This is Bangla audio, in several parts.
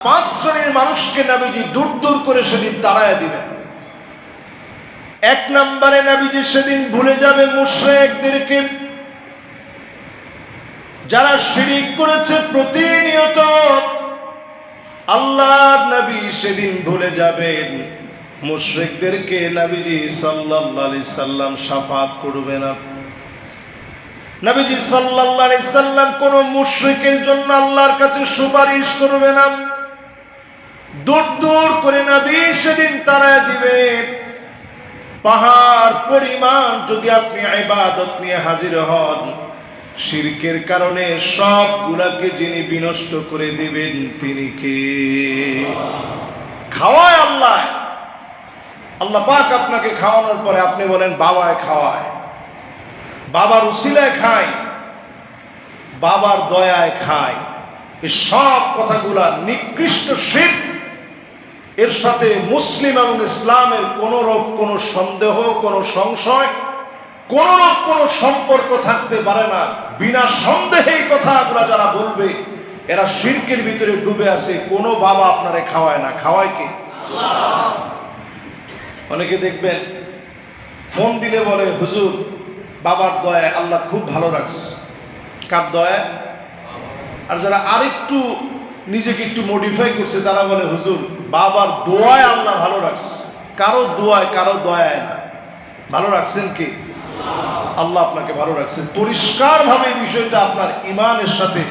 পাঁচ শ্রেণীর মানুষকে নবীজি দূর দূর করে সেদিন তাড়ায়া দিবেন। এক নম্বরে নবীজি সেদিন ভুলে যাবে মুশরিকদেরকে, যারা শিরক করেছে প্রতিনিয়ত। আল্লাহর নবী সেদিন ভুলে যাবেন মুশরিকদেরকে। নবীজি সাল্লাল্লাহু আলাইহি সাল্লাম শাফাআত করবে না। নবীজি সাল্লাল্লাহু আলাইহি সাল্লাম কোন মুশরিকের জন্য আল্লাহর কাছে সুপারিশ করবে না। দূর দূর করে নবী সেদিন তাড়ায় দিবেন। পাহাড় পরিমাণ যদি আপনি ইবাদত নিয়ে হাজির হন, শিরকের কারণে সবগুলাকে যিনি বিনষ্ট করে দিবেন তিনি কে? খাওয়ায় আল্লাহ। আল্লাহ পাক আপনাকে খাওয়ানোর পরে আপনি বলেন বাবায় খাওয়ায়, বাবার উসিলায় খাই, বাবার দয়ায় খাই। এই সব কথাগুলা নিকৃষ্ট শিরক। এর সাথে মুসলিম এবং ইসলামের কোনো সন্দেহ, কোনো সংশয়, কোনো সম্পর্ক থাকতে পারে না। বিনা সন্দেহে এই কথাগুলা যারা বলবে এরা শিরকের ভিতরে ডুবে আছে। কোনো বাবা আপনারে খাওয়ায় না, খাওয়ায় কে? আল্লাহ। অনেকে দেখবেন ফোন দিলে বলে হুজুর বাবার দয়ায় আল্লাহ খুব ভালো রাখছে। কার দয়ায়? আর যারা আরেকটু নিজেকে একটু মডিফাই করছে তারা বলে হুজুর বাবার দোয়ায় আল্লাহ ভালো রাখছে। কারো দোয়ায় কারো দয়ায় না, ভালো রাখছেন কে? আল্লাহ আপনাকে ভালো রাখছেন। পরিষ্কারভাবে এই বিষয়টা আপনার ইমানের সাথে,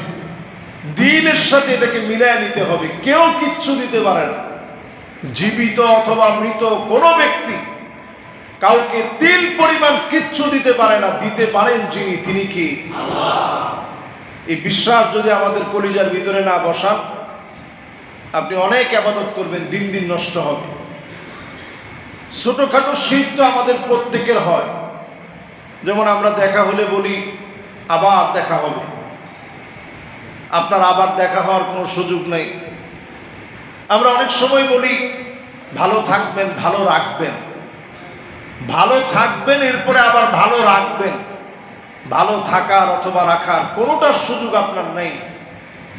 দ্বীনের সাথে এটাকে মিলায় নিতে হবে। কেউ কিচ্ছু দিতে পারে না, জীবিত অথবা মৃত কোনো ব্যক্তি কাউকে তিল পরিমাণ কিচ্ছু দিতে পারে না। দিতে পারেন যিনি, তিনি কি? আল্লাহ। এই বিশ্বাস যদি আমাদের কলিজার ভিতরে না বসান, আপনি অনেক ইবাদত করবেন, দিন দিন নষ্ট হবে। ছোটখাটো শিরক তো আমাদের প্রত্যেকের হয়। যেমন আমরা দেখা হলে বলি আবার দেখা হবে। আপনার আবার দেখা হওয়ার কোনো সুযোগ নেই। আমরা অনেক সময় বলি ভালো থাকবেন, ভালো রাখবেন। ভালো থাকবেন এরপরে আবার ভালো রাখবেন। ভালো থাকার অথবা রাখার কোনোটার সুযোগ আপনার নেই।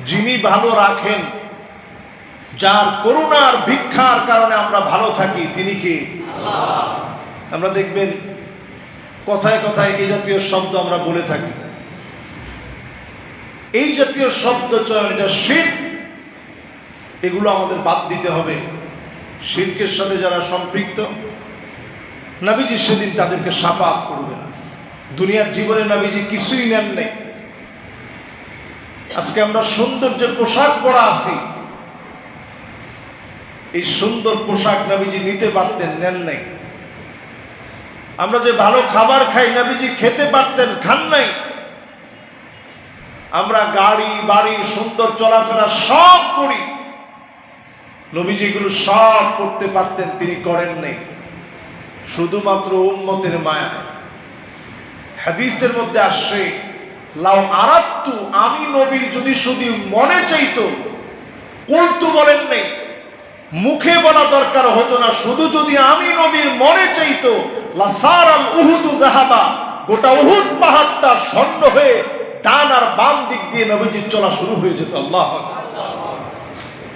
যিনি ভালো রাখেন, যার করুণার ভিক্ষার কারণে আমরা ভালো থাকি, তিনি কি? আল্লাহ। আমরা দেখবেন কথায় কথায় এই জাতীয় শব্দ আমরা বলে থাকি। এই জাতীয় শব্দ চয়ন এটা শিরক। এগুলো আমাদের বাদ দিতে হবে। শিরকের সাথে যারা সম্পৃক্ত, নবীজি সেদিন তাদেরকে শাফাআত করবে না। দুনিয়ার জীবনে নবীজি কিছুই নেন নেই। আজকে আমরা সৌন্দর্যের পোশাক পরা আছি, এই সুন্দর পোশাক নবীজি নিতে পারতেন, নেন নাই। আমরা যে ভালো খাবার খাই নবীজি খেতে পারতেন, খান নাই। আমরা গাড়ি বাড়ি সুন্দর চলাফেরা সব করি, নবীজি এগুলো সব করতে পারতেন, তিনি করেন নাই। শুধুমাত্র উম্মতের মায়া। হাদিসের মধ্যে আসছে লাউ আরাদতু, আমি নবীর যদি শুধু মনে চাইতো, কুলতু বলেন নাই, মুখে বলা দরকার হতো না, শুধু যদি আমি নবীর মনে চাইতো, লাসারাল উহুদু যাহাবা, গোটা উহুদ পাহাড়টা স্বর্ণ হয়ে ডান আর বাম দিক দিয়ে নবীজির চলা শুরু হয়ে যেত। আল্লাহু আকবার।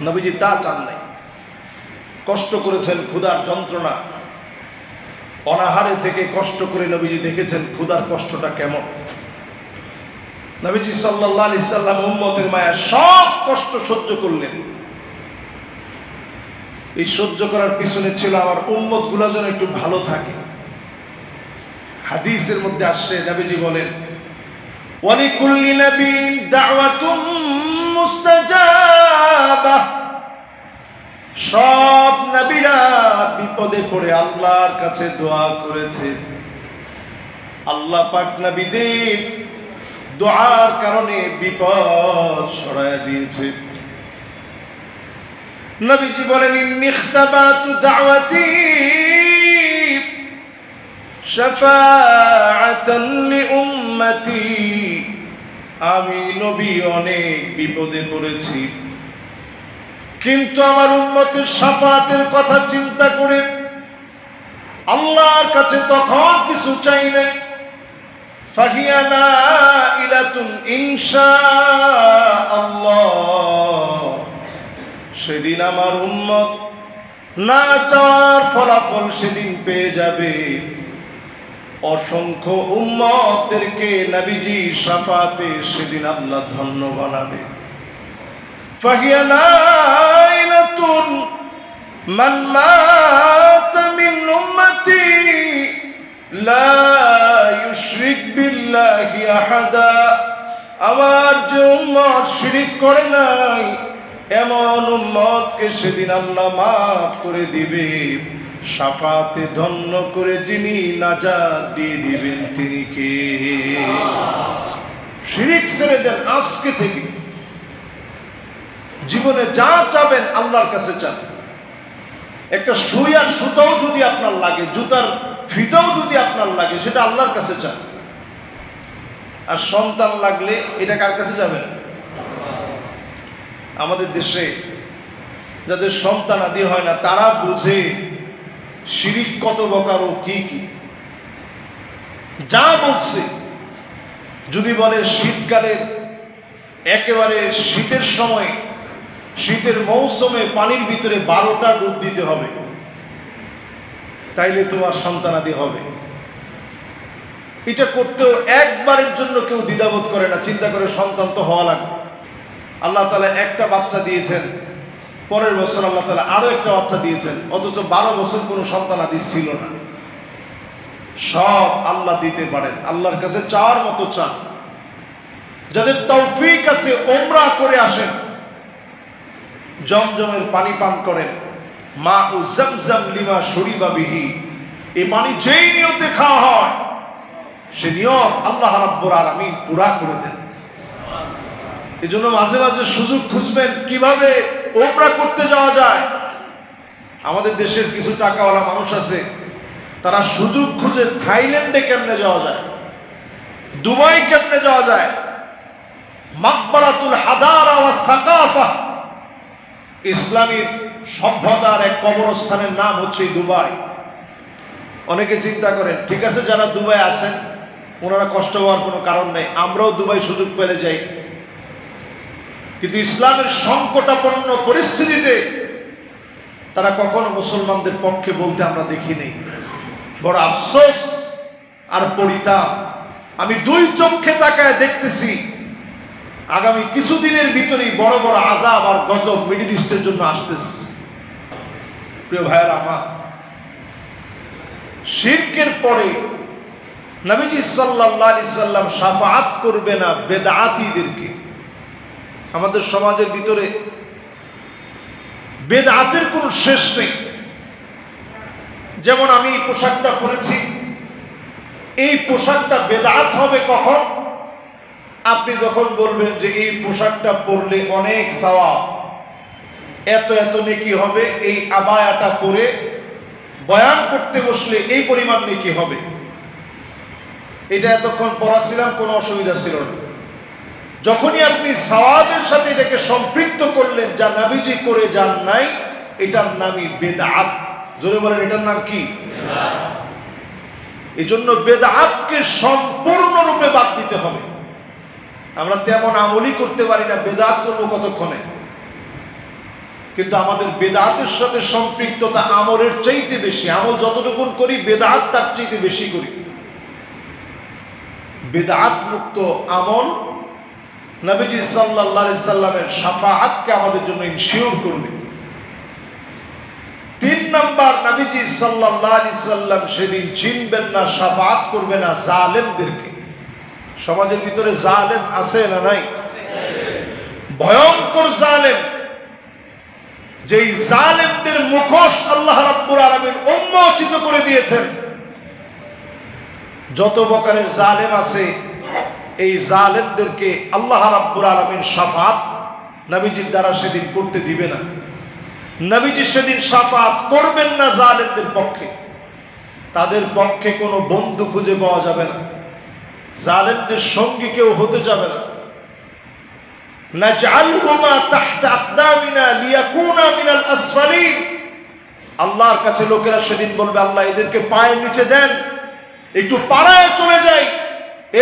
নবীজি তা চান নাই। কষ্ট করেছেন, ক্ষুধার যন্ত্রণা, অনাহারে থেকে কষ্ট করে নবীজি দেখেছেন ক্ষুধার কষ্টটা কেমন। নবীজি সাল্লাল্লাহু আলাইহি সাল্লাম উম্মতের মায়া সব কষ্ট সহ্য করলেন। এই সহ্য করার পিছনে ছিল আমার উম্মত গুলা যেন একটু ভালো থাকে। হাদিসের মধ্যে আসছে নবীজি বলেন ওয়ালিকুল্লি নাবিয়্যিন দাওয়াতুন মুস্তাজাবা, সব নবীরা বিপদে পড়ে আল্লাহর কাছে দোয়া করেছে। আল্লাহ পাক নবীদের দোয়ার কারণে বিপদ সরায়া দিয়েছে। নবীজি বলেন ইন্নী ইখতাবাতু দাওয়াতি শাফাআতান লিউম্মতি, আমি নবী অনেক বিপদে পড়েছি, কিন্তু আমার উম্মতের শাফাআতের কথা চিন্তা করে আল্লাহর কাছে তখন কিছু চাই নাই। ফাহিয়া নাইলাতুন ইনশাআল্লাহ, সেদিন আমার উম্মত না চাওয়ার ফলাফল সেদিন পেয়ে যাবে। অসংখ্য উম্মতদেরকে নবীজি শাফাতে সেদিন আল্লাহ ধন্য বানাবে। ফাহিয়া লাইলাতুন মান মাতা মিন উম্মতি লা ইউশরিক বিল্লাহি আহাদা। আমার যে উম্মত শিরিক করে নাই এমন উম্মতকে সেদিন আল্লাহ মাফ করে দিবে। শাফাতে ধন্য করে যিনি নাজাত দিয়ে দিবেন তিনি কে? শিরিক ছেড়ে দেন আজকে থেকে। জীবনে যা চাবেন আল্লাহর কাছে চান। একটা সুই আর সুতাও যদি আপনার লাগে, জুতার ফিতাও যদি আপনার লাগে, সেটা আল্লাহর কাছে চান। আর সন্তান লাগলে এটা কার কাছে যাবেন? আমাদের দেশে যাদের সন্তান আদি হয় না তারা বুঝে শিরিক কত প্রকার ও কি কি। যা বলছে যদি বলে শীতকালের একেবারে শীতের সময়, শীতের মৌসুমে পানির ভিতরে 12টা ডুব দিতে হবে, তাইলে তোমার সন্তানাদি হবে। এটা করতেও একবারের জন্য কেউ দ্বিধাবোধ করে না, চিন্তা করে সন্তান তো হওয়া লাগবে। আল্লাহ তাআলা একটা বাচ্চা দিয়েছেন, পরের বছর আল্লাহ তাআলা আরো একটা বাচ্চা দিয়েছেন, অথচ 12 বছর কোনো সন্তানাদি ছিল না। সব আল্লাহ দিতে পারেন, আল্লাহর কাছে চাওয়ার মতো চান। যাদের তৌফিক আছে উমরা করে আসেন, জমজমের পানি পান করেন। মা উ জমজম লিমা শুরিবা বিহি, এই পানি যেই নিয়তে খাওয়া হয় সে নিয়ত আল্লাহ রাব্বুল আলামিন পুরা করে দেন। এজন্য মাঝে মাঝে সুযোগ খুঁজবেন কিভাবে উমরা করতে যাওয়া যায়। আমাদের দেশের কিছু টাকাওয়ালা মানুষ আছে, তারা সুযোগ খুঁজে থাইল্যান্ডে কেমনে যাওয়া যায়, দুবাই কেমনে যাওয়া যায়, মাকবারাতুল হাদারা ওয়া সাকাফা, ইসলামীর সভ্যতার এক কবরস্থানের নাম হচ্ছে দুবাই। অনেকে চিন্তা করেন ঠিক আছে যারা দুবাই আছেন ওনারা কষ্ট হওয়ার কোনো কারণ নেই, আমরাও দুবাই সুযোগ পেলে যাই। কিন্তু ইসলামের সংকটাপন্ন পরিস্থিতিতে তারা কখনো মুসলমানদের পক্ষে বলতে আমরা দেখি নেই। বড় আফসোস আর পরিতাপ। আমি 2 চোখে তাকায় দেখতেছি আগামী কিছুদিনের ভিতরেই বড় বড় আযাব আর গজব মিডল ইস্টের জন্য আসতেছে। প্রিয় ভাইয়েরা আমার, শিরকের পরে নবীজি সাল্লাল্লাহু আলাইহি সাল্লাম শাফাআত করবে না বেদআতীদেরকে। আমাদের সমাজের ভিতরে বেদআতের কোনো শেষ নেই। যেমন আমি এই পোশাকটা পরেছি, এই পোশাকটা বেদআত হবে কখন? আপনি যখন বলবেন যে এই পোশাকটা পরলে অনেক সওয়াব, এত এত নেকি হবে, এই আবায়াটা পরে বয়ান করতে বসলে এই পরিমাণ নেকি হবে। এটা এতক্ষণ পড়া ছিলাম, কোনো অসুবিধা ছিল না। যখনই আপনি সওয়াবের সাথে এটাকে সম্পৃক্ত করলেন যা নবীজি করে যান নাই, এটার নামই বেদআত। জোরে বলেন এটার নাম কি? এই জন্য বেদআতকে সম্পূর্ণরূপে বাদ দিতে হবে। আমরা তেমন আমলই করতে পারি না, বেদআত করবো কতক্ষণে। কিন্তু আমাদের বেদআতের সাথে সম্পৃক্ততা আমলের চাইতে বেশি। আমল যতটুকুন করি বেদআত তার চাইতে বেশি করি। বেদআত মুক্ত আমল নবীজি সাল্লাল্লাহু আলাইহি সাল্লামের শাফাআতকে আমাদের জন্য ইনশিওর করবে। 3 নাম্বার, নবীজি সাল্লাল্লাহু আলাইহি সাল্লাম সেদিন চিনবেন না, শাফাআত করবে না জালেমদেরকে। সমাজের ভিতরে জালেম আছে না নাই? ভয়ঙ্কর জালেম, যেই জালেমদের মুখোশ আল্লাহ রাব্বুল আলামিন উন্মোচিত করে দিয়েছেন। যত প্রকারের জালেম আছে এই জালেমদেরকে আল্লাহ রাব্বুল আলামিন শাফাআত নবীজির দ্বারা সেদিন করতে দিবে না। নবীজি সেদিন শাফাআত করবেন না জালেমদের পক্ষে। তাদের পক্ষে কোনো বন্ধু খুঁজে পাওয়া যাবে না, জালেমদের সঙ্গী কেউ হতে যাবে না। নাজআলহুমা তাহতা আকদামিনা লিয়াকুনা মিনাল আসফালিন। আল্লাহর কাছে লোকেরা সেদিন বলবে আল্লাহ এদেরকে পায়ের নিচে দেন, একটু পাড়ায় চলে যাই,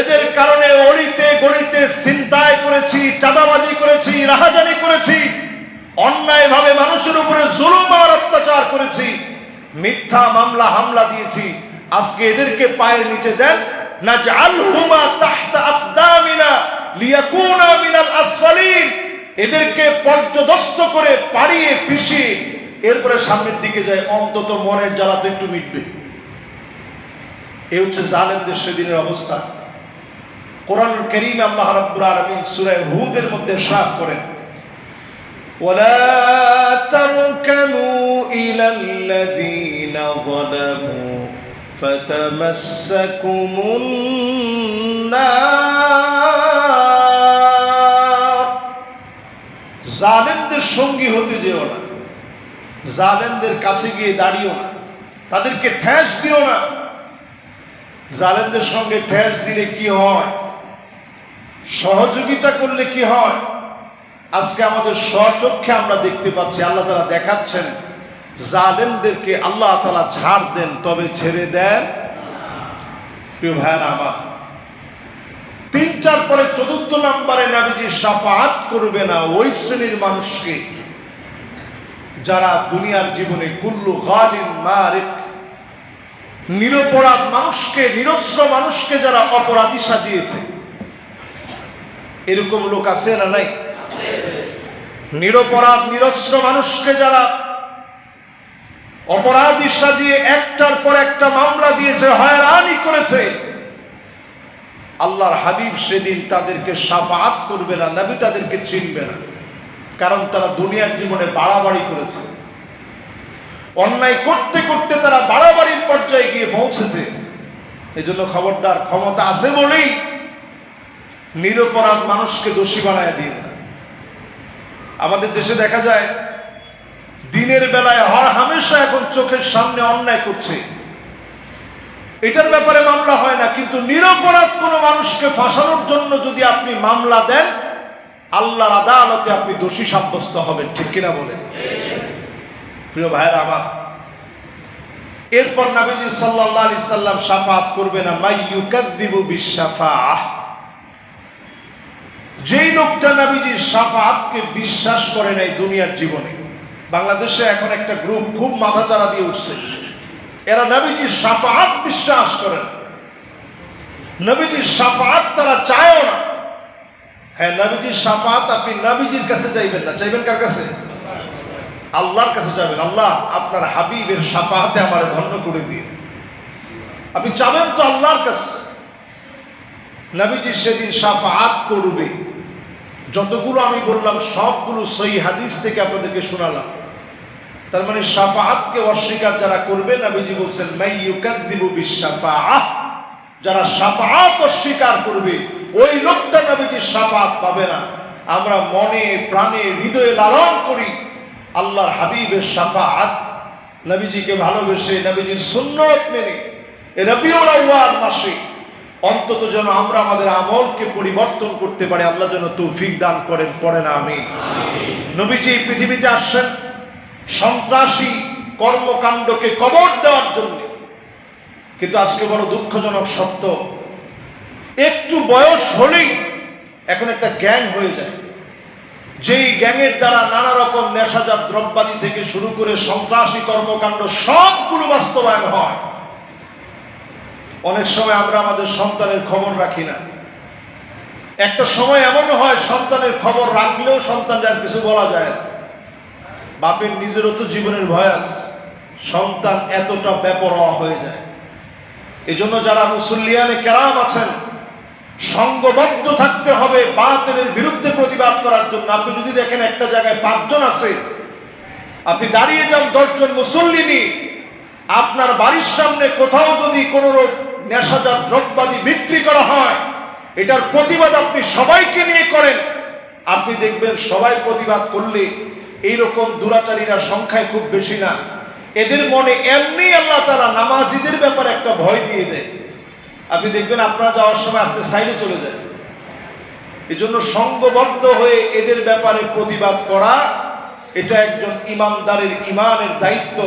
এদের কারণে অলিতে গলিতে ছিনতাই করেছি, চাঁদাবাজি করেছি, রাহাজানি করেছি, অন্যায়ভাবে মানুষের উপরে জুলুম আর অত্যাচার করেছি, মিথ্যা মামলা হামলা দিয়েছি, আজকে এদেরকে পায়ের নিচে দেন, নাজআলহুমা তাহতা আকদামিনা লিয়াকুনা মিনাল আসফালিন, এদেরকে পর্যদস্ত করে পাড়িয়ে পিষিয়ে এরপরে সামনের দিকে যায়, অন্তত মনের জ্বালা তো একটু মিটবে। এই হচ্ছে জালেমদের সেদিনের অবস্থা। কোরআনুল কারীমে আল্লাহ রাব্বুল আলামিন সূরা হুদের মধ্যে ইরশাদ করেন, ওয়ালা তারকানু ইলাল্লাযীনা যালামু ফাতামাসসাকুমুন নার, জালেমদের সঙ্গী হতে যেও না, জালেমদের কাছে গিয়ে দাঁড়িও না, তাদেরকে ঠেস দিও না। জালেমদের সঙ্গে ঠেস দিলে কি হয়, সহযোগিতা করলে কি হয়, আজকে আমাদের স্বচক্ষে আমরা দেখতে পাচ্ছি। আল্লাহ তাআলা দেখাচ্ছেন জালেমদেরকে আল্লাহ তাআলা ছাড় দেন, তবে ছেড়ে দেন। প্রিয় ভাইয়েরা আমার, 3-4 পরে 4th নম্বরে নবীজি শাফাআত করবে না ওই শ্রেণীর মানুষকে যারা দুনিয়ার জীবনে কুল্লু গালিন মারিক, নিরপরাধ মানুষকে, নিরস্ত্র মানুষকে যারা অপরাধী সাজিয়েছে। এরকম লোক আছে না নাই? নিরপরাধ নিরস্ত্র মানুষকে যারা অপরাধী সাজিয়ে একটার পর একটা মামলা দিয়েছে, হয়রানি করেছে, আল্লাহর হাবিব সেদিন তাদেরকে শাফাআত করবে না, নবী তাদেরকে চিনবে না, কারণ তারা দুনিয়ার জীবনে বাড়াবাড়ি করেছে। অন্যায় করতে করতে তারা বাড়াবাড়ির পর্যায়ে গিয়ে পৌঁছেছে। এজন্য খবরদার, ক্ষমতা আছে বলেই নিরপরাধ মানুষকে দোষী বানায় দিন না। আমাদের দেশে দেখা যায় দিনের বেলায় হর হামেশা এখন চোখের সামনে অন্যায় করছে, এটার ব্যাপারে মামলা হয় না, কিন্তু নিরপরাধ কোনো মানুষকে ফাঁসানোর জন্য যদি আপনি মামলা দেন, আল্লাহর আদালতে আপনি দোষী সাব্যস্ত হবেন। ঠিক কিনা বলেন? প্রিয় ভাইয়েরা আমার, এরপর নবীজি সাল্লাল্লাহু আলাইহি সাল্লাম শাফাআত করবে না মাইয়ুকাযযিবু বিশ-শাফাআহ, যেই লোকটা নবীজির শাফাআতকে বিশ্বাস করে নাই দুনিয়ার জীবনে। বাংলাদেশে এখন একটা গ্রুপ খুব মাথাচাড়া দিয়ে উঠছে, এরা নবীজির শাফাআত বিশ্বাস করে না, নবীজির শাফাআত তারা চায়ও না। হ্যাঁ, নবীজির শাফাআত আপনি নবীজির কাছে চাইবেন না, চাইবেন কার কাছে? আল্লাহর কাছে যাবেন। আল্লাহ, আপনার হাবিবের শাফাআতে আমারে ধন্য করে দিন। আপনি চাবেন তো আল্লাহর কাছে। নবীজি সেদিন শাফাআত করবে। যতগুলো আমি বললাম সবগুলো সহিহ হাদিস থেকে আপনাদেরকে শোনালাম। তার মানে শাফাআতকে অস্বীকার যারা করবে, নবীজি বলছেন মাইয়ুকাযযিবু বিশ-শাফাআহ, যারা শাফাআত অস্বীকার করবে ওই লোকটা নবীজির শাফাআত পাবে না। আমরা মনে প্রাণে হৃদয়ে লালন করি আল্লাহর হাবিবের শাফাআত, নবীজিকে ভালোবেসে নবীজির সুন্নত মেনে রবিউল আউয়াল মাসে অন্তত যেন আমরা আমাদের আমলকে পরিবর্তন করতে পারি। আল্লাহ যেন তৌফিক দান করেন, পড়েন আমিন। নবীজি এই পৃথিবীতে আসছেন সন্ত্রাসী কর্মকাণ্ডকে কবর দেওয়ার জন্য, কিন্তু আজকে বড় দুঃখজনক সত্য, একটু বয়স হলেই এখন একটা গ্যাং হয়ে যায়, যেই গ্যাংয়ের দ্বারা নানা রকম নেশাজাত দ্রব্যাদি থেকে শুরু করে সন্ত্রাসী কর্মকাণ্ড সবগুলো বাস্তবায়ন হয়। অনেক সময় আমরা আমাদের সন্তানের খবর রাখি না। একটা সময় এমন হয় সন্তানের খবর রাখলেও সন্তানদের আর কিছু বলা যায় না। বাপের নিজেরও তো জীবনের ভয় আছে, সন্তান এতটা বেপরোয়া হয়ে যায়। এজন্য যারা মুসল্লিয়ানে কেরাম আছেন, সংঘবদ্ধ থাকতে হবে বাতিলের বিরুদ্ধে প্রতিবাদ করার জন্য। আপনি যদি দেখেন একটা জায়গায় 5 জন আছে, আপনি দাঁড়িয়ে যান 10 জন মুসল্লি নিয়ে, আপনার বাড়ির সামনে কোথাও যদি কোনো নেশাজাত দ্রব্যাদি বিক্রি করা হয়, এটার প্রতিবাদ আপনি সবাইকে নিয়ে করেন, আপনি দেখবেন সবাই প্রতিবাদ করলে এইরকম দুরাচারীরা সংখ্যায় খুব বেশি না। এদের মনে এমনি আল্লাহ তাআলা নামাজিদের ব্যাপারে একটা ভয় দিয়ে দেয়। আপনি দেখবেন আপনারা যাওয়ার সময় আস্তে সাইডে চলে যায়। এজন্য সংঘবদ্ধ হয়ে এদের ব্যাপারে প্রতিবাদ করা, এটা একজন ইমানদারের ইমানের দায়িত্ব।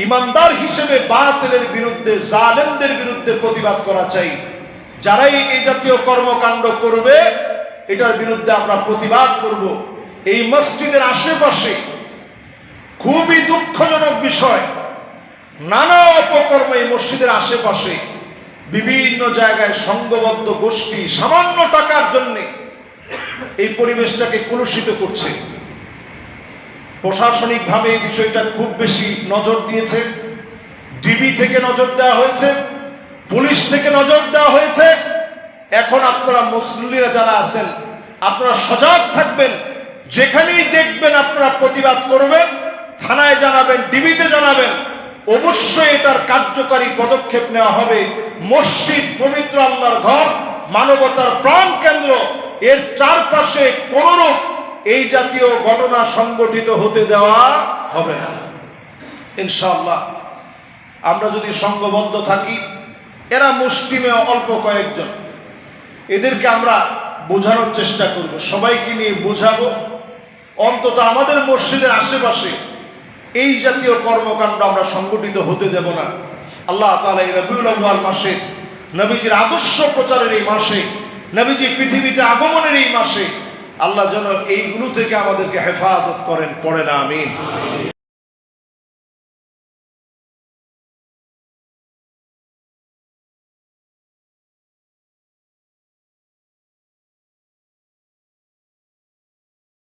ইমানদার হিসেবে বাতিলের বিরুদ্ধে, জালেমদের বিরুদ্ধে প্রতিবাদ করা চাই। যারাই এই জাতীয় কর্মকাণ্ড করবে, এটার বিরুদ্ধে আমরা প্রতিবাদ করব। এই মসজিদের আশেপাশে খুবই দুঃখজনক বিষয়, নানা অপকর্ম এই মসজিদের আশেপাশে বিভিন্ন জায়গায় সংঘবদ্ধ গোষ্ঠী সামান্য টাকার জন্য এই পরিবেশটাকে কলুষিত করছে। প্রশাসনিকভাবে এই বিষয়টা খুব বেশি নজর দিয়েছে, ডিবি থেকে নজর দেওয়া হয়েছে, পুলিশ থেকে নজর দেওয়া হয়েছে। এখন আপনারা মুসল্লিরা যারা আছেন, আপনারা সজাগ থাকবেন, যেখানেই দেখবেন আপনারা প্রতিবাদ করবেন, থানায় জানাবেন, ডিবিতে জানাবেন, অবশ্যই এটার কার্যকারী পদক্ষেপ নেওয়া হবে। মসজিদ পবিত্র আল্লাহর ঘর, মানবতার প্রাণ কেন্দ্র, এর চারপাশে কোনরূপ এই জাতীয় ঘটনা সংগঠিত হতে দেওয়া হবে না ইনশাআল্লাহ। আমরা যদি সংঘবদ্ধ থাকি, এরা মুসলিমে অল্প কয়েকজন, এদেরকে আমরা বোঝানোর চেষ্টা করব, সবাইকে নিয়ে বোঝাবো। অন্তত আমাদের মসজিদের আশেপাশে এই জাতীয় কর্মকাণ্ড আমরা সংগঠিত হতে দেব না। আল্লাহ তাআলা এই রবিউল আউয়াল মাসে, নবীজির আদর্শ প্রচারের এই মাসে, নবীজি পৃথিবীতে আগমনের এই মাসে আল্লাহ যেন এইগুলো থেকে আমাদেরকে হেফাজত করেন। পড়েন আমিন।